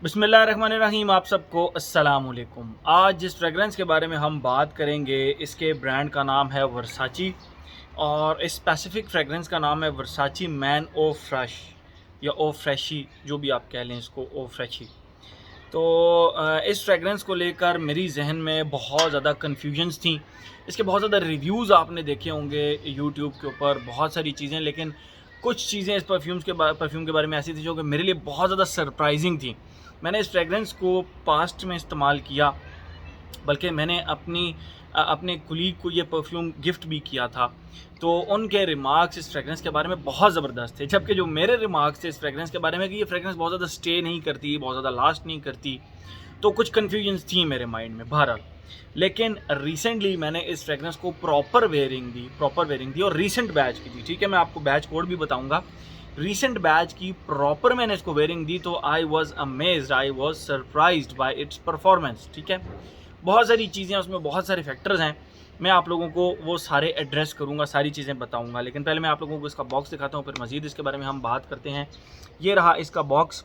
बिस्मिल्लाहिर्रहमानिर्रहीम। आप सबको अस्सलाम वालेकुम। आज जिस फ्रेगरेंस के बारे में हम बात करेंगे इसके ब्रांड का नाम है वर्साची और इस स्पेसिफिक फ्रेगरेंस का नाम है वर्साची मैन ओ फ्रेश या ओ फ्रेशी, जो भी आप कह लें इसको, ओ फ्रेशी। तो इस फ्रेगरेंस को लेकर मेरी जहन में बहुत ज़्यादा कन्फ्यूजन्स थी। इसके बहुत ज़्यादा रिव्यूज़ आपने देखे होंगे यूट्यूब के ऊपर, बहुत सारी चीज़ें, लेकिन कुछ चीज़ें इस परफ्यूम के बारे में ऐसी थी जो कि मेरे लिए बहुत ज़्यादा सरप्राइजिंग थी। मैंने इस फ्रेगरेंस को पास्ट में इस्तेमाल किया, बल्कि मैंने अपने कुलीग को ये परफ्यूम गिफ्ट भी किया था। तो उनके रिमार्क्स इस फ्रेगरेंस के बारे में बहुत ज़बरदस्त थे, जबकि जो मेरे रिमार्क्स थे इस फ्रेगरेंस के बारे में कि ये फ्रेगरेंस बहुत ज़्यादा स्टे नहीं करती, बहुत ज़्यादा लास्ट नहीं करती। तो कुछ कन्फ्यूजन्स थी मेरे माइंड में बहरहाल। लेकिन रिसेंटली मैंने इस फ्रेगरेंस को प्रॉपर वेयरिंग दी और रीसेंट बैच की थी। ठीक है, मैं आपको बैच कोड भी बताऊंगा। रीसेंट बैच की प्रॉपर मैंने इसको वेयरिंग दी तो I was amazed, I was surprised bye it's performance. ठीक है, बहुत सारी चीज़ें उसमें, बहुत सारे फैक्टर्स हैं। मैं आप लोगों को वो सारे एड्रेस करूँगा, सारी चीज़ें बताऊँगा, लेकिन पहले मैं आप लोगों को इसका बॉक्स दिखाता हूँ, फिर मज़ीद इसके बारे में हम बात करते हैं। ये रहा इसका बॉक्स।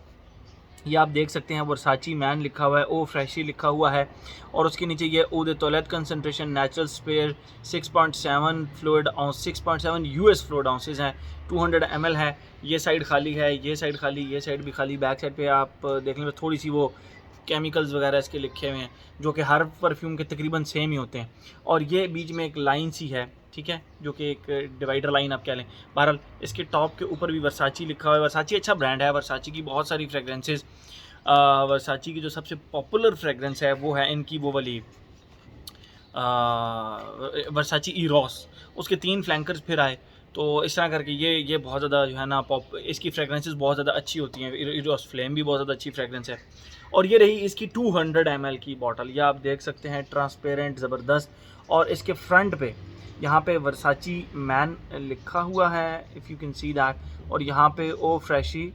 ये आप देख सकते हैं वर्साची मैन लिखा हुआ है, ओ फ्रेशी लिखा हुआ है, और उसके नीचे ये eau de toilette concentration natural spray 6.7 fluid ounce, 6.7 US fluid ounces हैं, 200 ml है। ये साइड खाली है, ये साइड खाली, ये साइड भी खाली। बैक साइड पे आप देखने में थोड़ी सी वो केमिकल्स वगैरह इसके लिखे हुए हैं, जो कि हर परफ्यूम के तकरीबन सेम ही होते हैं। और ये बीच में एक लाइन सी है, ठीक है, जो कि एक डिवाइडर लाइन आप कह लें। बहरहाल इसके टॉप के ऊपर भी वर्साची लिखा हुआ है। वर्साची अच्छा ब्रांड है, वर्साची की बहुत सारी फ्रेगरेंसेज। वर्साची की जो सबसे पॉपुलर फ्रेगरेंस है वो है इनकी वो वाली वर्साची ईरोस। उसके 3 फ्लैंकर्स फिर आए, तो इस तरह करके ये बहुत ज़्यादा जो है ना पॉप, इसकी फ्रेगरेंसेस बहुत ज़्यादा अच्छी होती हैं। ईरोस फ्लेम भी बहुत ज़्यादा अच्छी फ्रेगरेंस है। और ये रही इसकी 200 ml की बॉटल। ये आप देख सकते हैं, ट्रांसपेरेंट ज़बरदस्त। और इसके फ्रंट पे यहाँ पे वर्साची मैन लिखा हुआ है, if you can see that, और यहाँ पे ओ फ्रेशी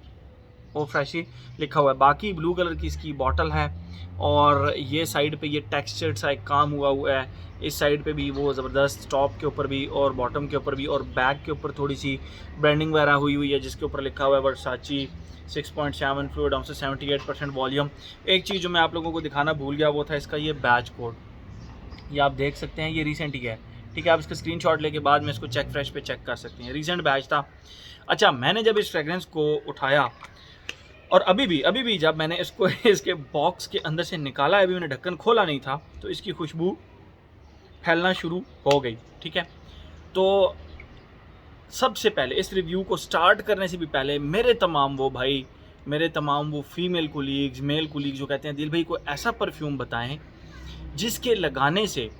लिखा हुआ है। बाकी ब्लू कलर की इसकी बॉटल है, और ये साइड पे ये टेक्सचर्ड सा एक काम हुआ है। इस साइड पे भी वो ज़बरदस्त, टॉप के ऊपर भी और बॉटम के ऊपर भी, और बैक के ऊपर थोड़ी सी ब्रांडिंग वगैरह हुई है, जिसके ऊपर लिखा हुआ है वर्साची 6.7 फ्लूइड आउंस, 78% वॉल्यूम। एक चीज़ जो मैं आप लोगों को दिखाना भूल गया वो था इसका ये बैच कोड। ये आप देख सकते हैं, ये रिसेंट ही है। ठीक है, आप इसका स्क्रीनशॉट लेके बाद में इसको चेक फ्रेश पे चेक कर सकते हैं, रिसेंट बैच था। अच्छा, मैंने जब इस फ्रेगरेंस को उठाया और अभी भी जब मैंने इसको इसके बॉक्स के अंदर से निकाला, अभी मैंने ढक्कन खोला नहीं था, तो इसकी खुशबू फैलना शुरू हो गई। ठीक है, तो सबसे पहले इस रिव्यू को स्टार्ट करने से भी पहले मेरे तमाम वो फीमेल कोलीग्स, मेल कोलीग्स जो कहते हैं दिल भाई कोई ऐसा परफ्यूम बताएं जिसके लगाने से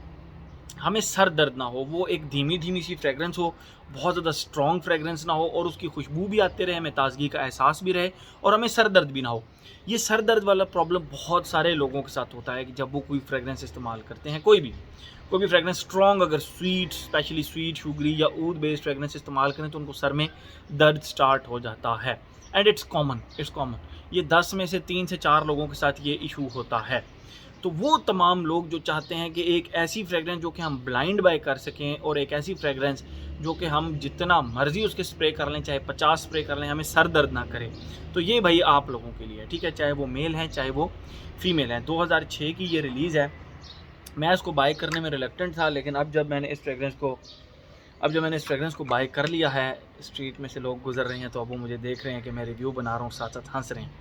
हमें सर दर्द ना हो, वो एक धीमी धीमी सी फ्रेगरेंस हो, बहुत ज़्यादा स्ट्रॉन्ग फ्रेगरेंस ना हो, और उसकी खुशबू भी आते रहे, हमें ताजगी का एहसास भी रहे, और हमें सर दर्द भी ना हो। ये सर दर्द वाला प्रॉब्लम बहुत सारे लोगों के साथ होता है कि जब वो कोई फ्रेगरेंस इस्तेमाल करते हैं, कोई भी फ्रेगरेंस स्ट्रॉन्ग, अगर स्वीट, स्पेशली स्वीट, शुगरी या ऊद बेस्ड फ्रेगरेंस इस्तेमाल करें तो उनको सर में दर्द स्टार्ट हो जाता है। And it's common. ये 10 में से 3 से 4 लोगों के साथ ये इशू होता है। तो वो तमाम लोग जो चाहते हैं कि एक ऐसी फ्रेगरेंस जो कि हम ब्लाइंड बाय कर सकें, और एक ऐसी फ्रेगरेंस जो कि हम जितना मर्जी उसके स्प्रे कर लें, चाहे 50 स्प्रे कर लें, हमें सर दर्द ना करे, तो ये भाई आप लोगों के लिए। ठीक है, चाहे वो मेल हैं चाहे वो फीमेल हैं। 2006 की ये रिलीज़ है। मैं इसको बाय करने में रिलक्टेंट था, लेकिन अब जब मैंने इस फ्रेगरेंस को बाय कर लिया है, स्ट्रीट में से लोग गुजर रहे हैं तो अब वो मुझे देख रहे हैं कि मैं रिव्यू बना रहा हूँ, साथ साथ हंस रहे हैं।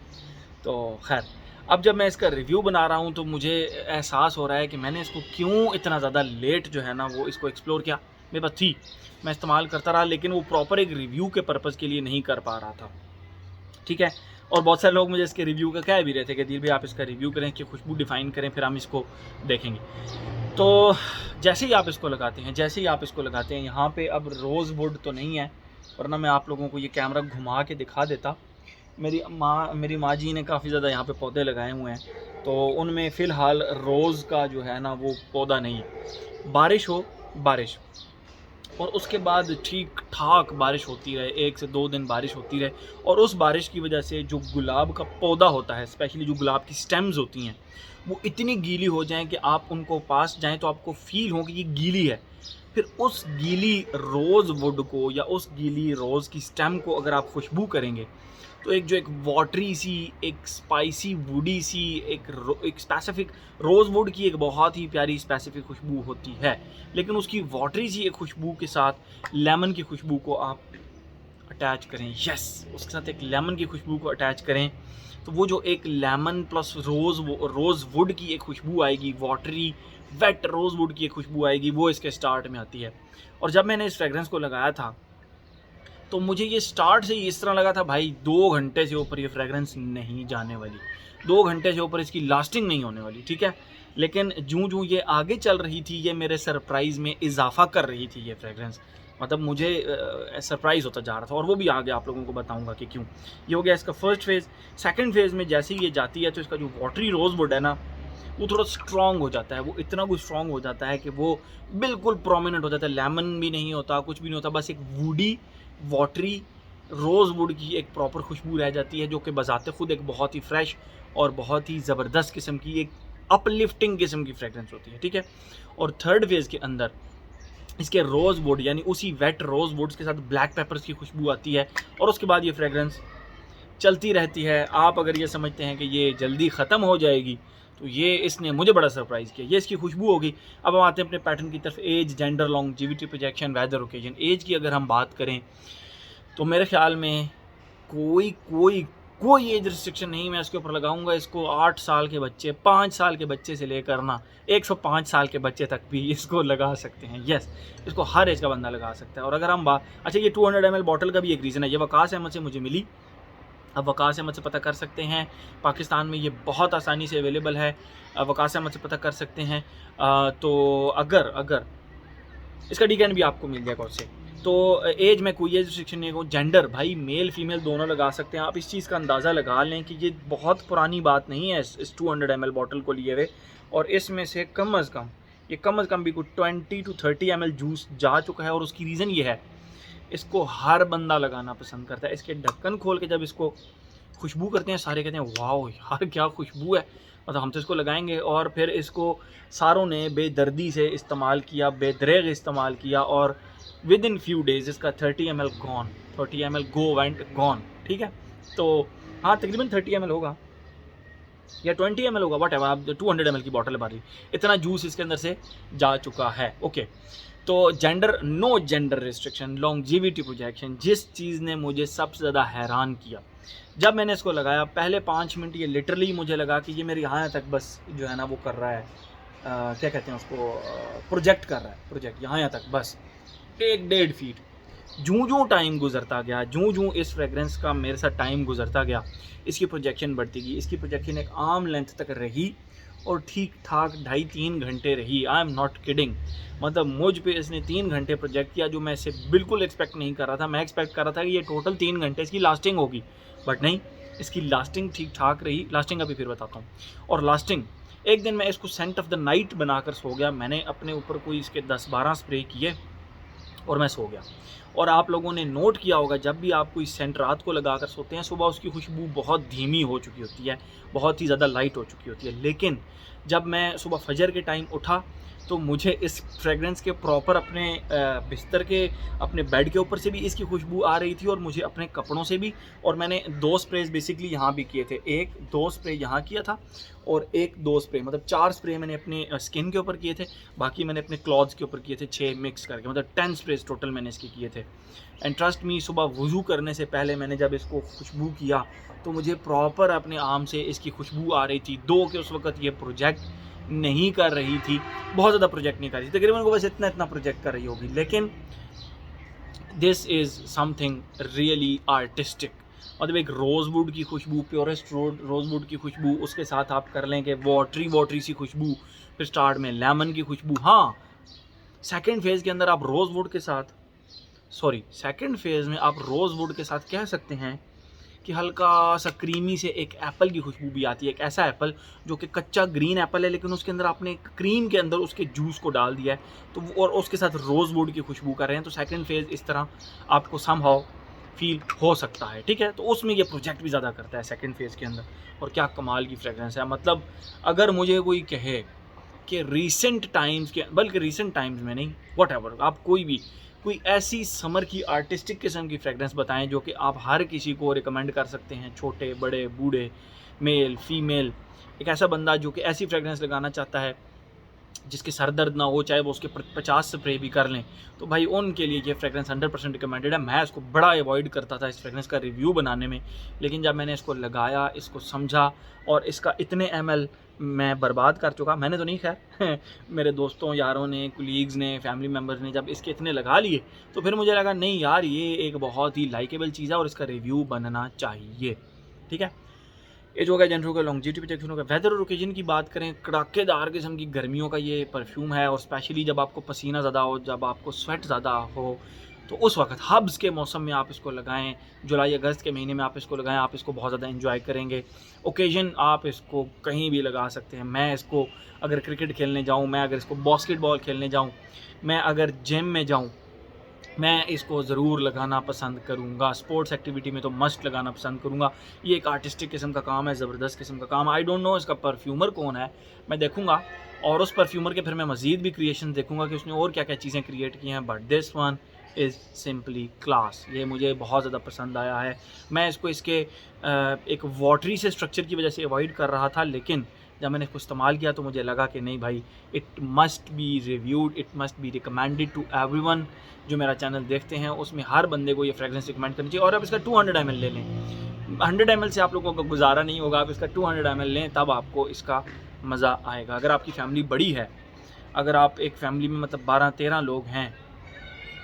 तो खैर, अब जब मैं इसका रिव्यू बना रहा हूँ तो मुझे एहसास हो रहा है कि मैंने इसको क्यों इतना ज़्यादा लेट जो है ना वो इसको एक्सप्लोर किया। मेरे पास थी, मैं इस्तेमाल करता रहा, लेकिन वो प्रॉपर एक रिव्यू के पर्पज़ के लिए नहीं कर पा रहा था। ठीक है, और बहुत सारे लोग मुझे इसके रिव्यू का कह भी रहे थे कि दिल भाई आप इसका रिव्यू करें, इसकी खुशबू डिफ़ाइन करें, फिर हम इसको देखेंगे। तो जैसे ही आप इसको लगाते हैं यहाँ पे अब रोज़ वुड तो नहीं है, वरना मैं आप लोगों को ये कैमरा घुमा के दिखा देता। मेरी माँ जी ने काफ़ी ज़्यादा यहाँ पे पौधे लगाए हुए हैं, तो उनमें फ़िलहाल रोज़ का जो है ना वो पौधा नहीं है। बारिश और उसके बाद ठीक ठाक बारिश होती रहे, 1 से 2 दिन बारिश होती रहे, और उस बारिश की वजह से जो गुलाब का पौधा होता है, स्पेशली जो गुलाब की स्टेम्स होती हैं, वो इतनी गीली हो जाएं कि आप उनको पास जाएं तो आपको फील हो कि ये गीली है। फिर उस गीली रोज़ वुड को या उस गीली रोज़ की स्टेम को अगर आप खुशबू करेंगे तो एक जो एक वाटरी सी, एक स्पाइसी वुडी सी, एक स्पेसिफिक रोज़ वुड की एक बहुत ही प्यारी स्पेसिफिक खुशबू होती है, लेकिन उसकी वाटरी सी एक खुशबू के साथ लेमन की खुशबू को आप अटैच करें, यस, उसके साथ एक लेमन की खुशबू को अटैच करें, तो वो जो एक लेमन प्लस रोज़ वुड की एक खुशबू आएगी, वाटरी वेट रोज़ वुड की एक खुशबू आएगी, वो इसके स्टार्ट में आती है। और जब मैंने इस फ्रेगरेंस को लगाया था, तो मुझे ये स्टार्ट से ही इस तरह लगा था, भाई 2 घंटे से ऊपर ये फ्रेगरेंस नहीं जाने वाली, 2 घंटे से ऊपर इसकी लास्टिंग नहीं होने वाली, ठीक है। लेकिन जूँ ये आगे चल रही थी, ये मेरे सरप्राइज़ में इजाफा कर रही थी ये फ्रेगरेंस, मतलब मुझे सरप्राइज़ होता जा रहा था, और वो भी आगे आप लोगों को बताऊंगा कि क्यों। ये हो गया इसका फर्स्ट फेज़। सेकंड फेज़ में जैसे ही ये जाती है, तो इसका जो वाटरी रोज़ वुड है ना, वो थोड़ा स्ट्रॉन्ग हो जाता है, वो इतना कुछ स्ट्रॉन्ग हो जाता है कि वो बिल्कुल प्रोमिनेंट हो जाता है, लेमन भी नहीं होता, कुछ भी नहीं होता, बस एक वुडी वाटरी रोज़ वुड की एक प्रॉपर खुशबू रह जाती है, जो कि बजाते खुद एक बहुत ही फ्रेश और बहुत ही ज़बरदस्त किस्म की एक अपलिफ्टिंग किस्म की फ्रेगरेंस होती है, ठीक है। और थर्ड फेज़ के अंदर इसके रोज़ वुड यानी उसी वेट रोज़ वुड्स के साथ ब्लैक पेपर्स की खुशबू आती है, और उसके बाद ये फ्रेगरेंस चलती रहती है। आप अगर ये समझते हैं कि ये जल्दी ख़त्म हो जाएगी, तो ये इसने मुझे बड़ा सरप्राइज़ किया। ये इसकी खुशबू होगी। अब हम आते हैं अपने पैटर्न की तरफ, age, gender, longevity, projection, weather, occasion. Age की अगर हम बात करें, तो मेरे ख्याल में कोई एज रिस्ट्रिक्शन नहीं मैं इसके ऊपर लगाऊंगा। इसको 8 साल के बच्चे, 5 साल के बच्चे से लेकर ना 105 साल के बच्चे तक भी इसको लगा सकते हैं। यस, इसको हर एज का बंदा लगा सकता है। और अगर हम अच्छा, ये 200 ml बॉटल का भी एक रीज़न है, ये वकास अहमद से मुझे मिली। अब वकास अहमद से पता कर सकते हैं, पाकिस्तान में ये बहुत आसानी से अवेलेबल है, वकास अहमद से पता कर सकते हैं। तो अगर इसका डीकैन भी आपको मिल जाएगा उससे। तो एज में कोई एज रिस्ट्रिक्शन नहीं है। जेंडर, भाई मेल फीमेल दोनों लगा सकते हैं। आप इस चीज़ का अंदाज़ा लगा लें कि ये बहुत पुरानी बात नहीं है इस 200 ml बॉटल को लिए हुए, और इसमें से कम अज़ कम भी कुछ 20 to 30 ml जूस जा चुका है। और उसकी रीज़न ये है, इसको हर बंदा लगाना पसंद करता है। इसके ढक्कन खोल के जब इसको खुशबू करते हैं, सारे कहते हैं वाह यार क्या खुशबू है, मतलब हम तो इसको लगाएंगे। और फिर इसको सारों ने बेदर्दी से इस्तेमाल किया, बेदरेग इस्तेमाल किया, और विद इन फ्यू डेज़ इसका 30 ml gone, 30 ml go went gone, ठीक है। तो हाँ, तकरीबन 30 ml होगा या 20 ml होगा, वट एवर, आप 200 ml की बॉटल भर रही, इतना जूस इसके अंदर से जा चुका है। ओके, तो gender, no gender restriction, longevity, projection. जिस चीज़ ने मुझे सबसे ज़्यादा हैरान किया जब मैंने इसको लगाया, पहले 5 मिनट ये लिटरली मुझे लगा कि ये मेरे यहाँ तक बस जो है ना वो कर रहा है, क्या कहते हैं उसको, प्रोजेक्ट कर रहा है, प्रोजेक्ट यहाँ तक बस 1-1.5 फीट। जूँ टाइम गुजरता गया, जूँ इस फ्रेगरेंस का मेरे साथ टाइम गुजरता गया, इसकी प्रोजेक्शन बढ़ती गई। इसकी प्रोजेक्शन एक आर्म लेंथ तक रही, और ठीक ठाक 2.5-3 घंटे रही। आई एम नॉट किडिंग, मतलब मुझ पे इसने 3 घंटे प्रोजेक्ट किया, जो मैं इससे बिल्कुल एक्सपेक्ट नहीं कर रहा था। मैं एक्सपेक्ट कर रहा था कि ये टोटल 3 घंटे इसकी लास्टिंग होगी, बट नहीं, इसकी लास्टिंग ठीक ठाक रही। लास्टिंग का भी फिर बताता हूँ। और लास्टिंग, एक दिन मैं इसको सेंट ऑफ द नाइट बनाकर सो गया। मैंने अपने ऊपर कोई इसके 10-12 स्प्रे किए और मैं सो गया। और आप लोगों ने नोट किया होगा, जब भी आप कोई सेंट रात को लगा कर सोते हैं, सुबह उसकी खुशबू बहुत धीमी हो चुकी होती है, बहुत ही ज़्यादा लाइट हो चुकी होती है। लेकिन जब मैं सुबह फजर के टाइम उठा, तो मुझे इस फ्रेगरेंस के प्रॉपर अपने बिस्तर के, अपने बेड के ऊपर से भी इसकी खुशबू आ रही थी, और मुझे अपने कपड़ों से भी। और मैंने 2 स्प्रेज बेसिकली यहाँ भी किए थे, 1-2 स्प्रे यहाँ किया था, और 1-2 स्प्रे, मतलब 4 स्प्रे मैंने अपने स्किन के ऊपर किए थे, बाकी मैंने अपने क्लॉथ्स के ऊपर किए थे 6 मिक्स करके, मतलब 10 स्प्रेज टोटल मैंने इसके किए थे। एंड ट्रस्ट मी, सुबह वज़ू करने से पहले मैंने जब इसको खुशबू किया, तो मुझे प्रॉपर अपने आर्म से इसकी खुशबू आ रही थी। दो कि उस वक्त ये प्रोजेक्ट नहीं कर रही थी, बहुत ज़्यादा प्रोजेक्ट नहीं कर रही थी, तकरीबन को बस इतना प्रोजेक्ट कर रही होगी। लेकिन this is something really artistic, मतलब एक रोज़वुड की खुशबू, प्योरेस्ट रोज़वुड की खुशबू, उसके साथ आप कर लें कि वाटरी सी खुशबू, फिर स्टार्ट में लेमन की खुशबू। हाँ, सेकेंड फेज़ के अंदर आप रोज़वुड के साथ, सेकेंड फेज़ में आप रोज़वुड के साथ कह सकते हैं कि हल्का सा क्रीमी से एक एप्पल की खुशबू भी आती है। एक ऐसा एप्पल जो कि कच्चा ग्रीन एप्पल है, लेकिन उसके अंदर आपने क्रीम के अंदर उसके जूस को डाल दिया है, तो और उसके साथ रोज़वुड की खुशबू कर रहे हैं। तो सेकंड फेज़ इस तरह आपको समहाउ फील हो सकता है, ठीक है। तो उसमें ये प्रोजेक्ट भी ज़्यादा करता है सेकंड फेज़ के अंदर। और क्या कमाल की फ्रेगरेंस है, मतलब अगर मुझे कोई कहे कि रीसेंट टाइम्स के, बल्कि रीसेंट टाइम्स में नहीं, व्हाटएवर, आप कोई भी कोई ऐसी समर की आर्टिस्टिक किस्म की फ्रेगरेंस बताएं जो कि आप हर किसी को रिकमेंड कर सकते हैं, छोटे बड़े बूढ़े, मेल फीमेल। एक ऐसा बंदा जो कि ऐसी फ्रेगरेंस लगाना चाहता है जिसके सर दर्द ना हो, चाहे वो उसके 50 स्प्रे भी कर लें, तो भाई उनके लिए ये फ्रेगरेंस 100% रिकमेंडेड है। मैं इसको बड़ा अवॉइड करता था इस फ्रेगरेंस का रिव्यू बनाने में, लेकिन जब मैंने इसको लगाया, इसको समझा और इसका इतने ml मैं बर्बाद कर चुका, मैंने तो नहीं खैर मेरे दोस्तों यारों ने, कुलीग्स ने, फैमिली मेम्बर्स ने जब इसके इतने लगा लिए तो फिर मुझे लगा नहीं यार ये एक बहुत ही लाइकेबल चीज़ है और इसका रिव्यू बनना चाहिए। ठीक है, एज हो गया, जनरल का, लॉन्जिविटी प्रोटेक्शन हो गया। वेदर और ओकेजन की बात करें, कड़ाकेदार किस्म की गर्मियों का ये परफ्यूम है और स्पेशली जब आपको पसीना ज़्यादा हो, जब आपको स्वेट ज़्यादा हो, तो उस वक्त हब्स के मौसम में आप इसको लगाएं, जुलाई अगस्त के महीने में आप इसको लगाएं, आप इसको बहुत ज़्यादा एंजॉय करेंगे। ओकेजन आप इसको कहीं भी लगा सकते हैं। मैं इसको अगर क्रिकेट खेलने जाऊँ, मैं अगर इसको बास्केटबॉल खेलने जाऊँ, मैं अगर जिम में जाऊँ, मैं इसको ज़रूर लगाना पसंद करूँगा। स्पोर्ट्स एक्टिविटी में तो मस्ट लगाना पसंद करूँगा। ये एक आर्टिस्टिक किस्म का काम है, ज़बरदस्त किस्म का काम। आई डोंट नो इसका परफ्यूमर कौन है, मैं देखूँगा और उस परफ्यूमर के फिर मैं मज़ीद भी क्रिएशन देखूँगा कि उसने और क्या क्या चीज़ें क्रिएट की हैं। But this one is simply class, ये मुझे बहुत ज़्यादा पसंद आया है। मैं इसको इसके एक वाटरी से स्ट्रक्चर की वजह से अवॉइड कर रहा था, लेकिन जब मैंने इसको इस्तेमाल किया तो मुझे लगा कि नहीं भाई, it must be reviewed, it must be recommended to everyone. जो मेरा चैनल देखते हैं उसमें हर बंदे को ये फ्रेगरेंस रिकमेंड करनी चाहिए। और आप इसका 200 ml ले लें, 100 ml से आप लोगों का गुजारा नहीं होगा, आप इसका 200 ml लें, तब आपको इसका मज़ा आएगा। अगर आपकी फैमिली बड़ी है, अगर आप एक फैमिली में मतलब 12-13 लोग हैं,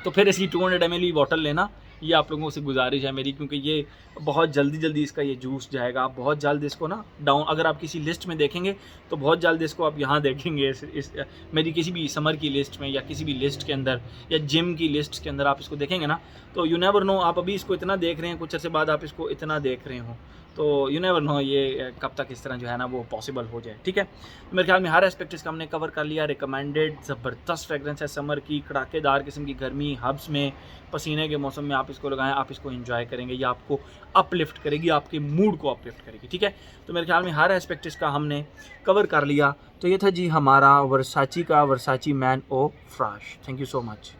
तो फिर इसकी 200 ml ही बॉटल लेना, ये आप लोगों से गुजारिश है मेरी, क्योंकि ये बहुत जल्दी इसका ये जूस जाएगा। आप बहुत जल्द इसको ना डाउन, अगर आप किसी लिस्ट में देखेंगे तो बहुत जल्द इसको आप यहाँ देखेंगे इस मेरी किसी भी समर की लिस्ट में या किसी भी लिस्ट के अंदर या जिम की लिस्ट के अंदर आप इसको देखेंगे ना, तो यू नेवर नो, आप अभी इसको इतना देख रहे हैं, कुछ अर्से बाद आप इसको इतना देख रहे हो, तो यू नेवर नो ये कब तक इस तरह जो है ना वो पॉसिबल हो जाए। ठीक है, मेरे ख्याल में हर एस्पेक्ट इसका हमने कवर कर लिया। रिकमेंडेड, ज़बरदस्त फ्रेगरेंस है समर की, कड़ाकेदार किस्म की गर्मी, हब्स में, पसीने के मौसम में आप इसको लगाएं, आप इसको एंजॉय करेंगे, ये आपको अपलिफ्ट करेगी, आपके मूड को अपलिफ्ट करेगी। ठीक है, तो मेरे ख्याल में हर एस्पेक्ट इसका हमने कवर कर लिया। तो ये था जी हमारा वर्साची का Versace man eau fresh. Thank you so much.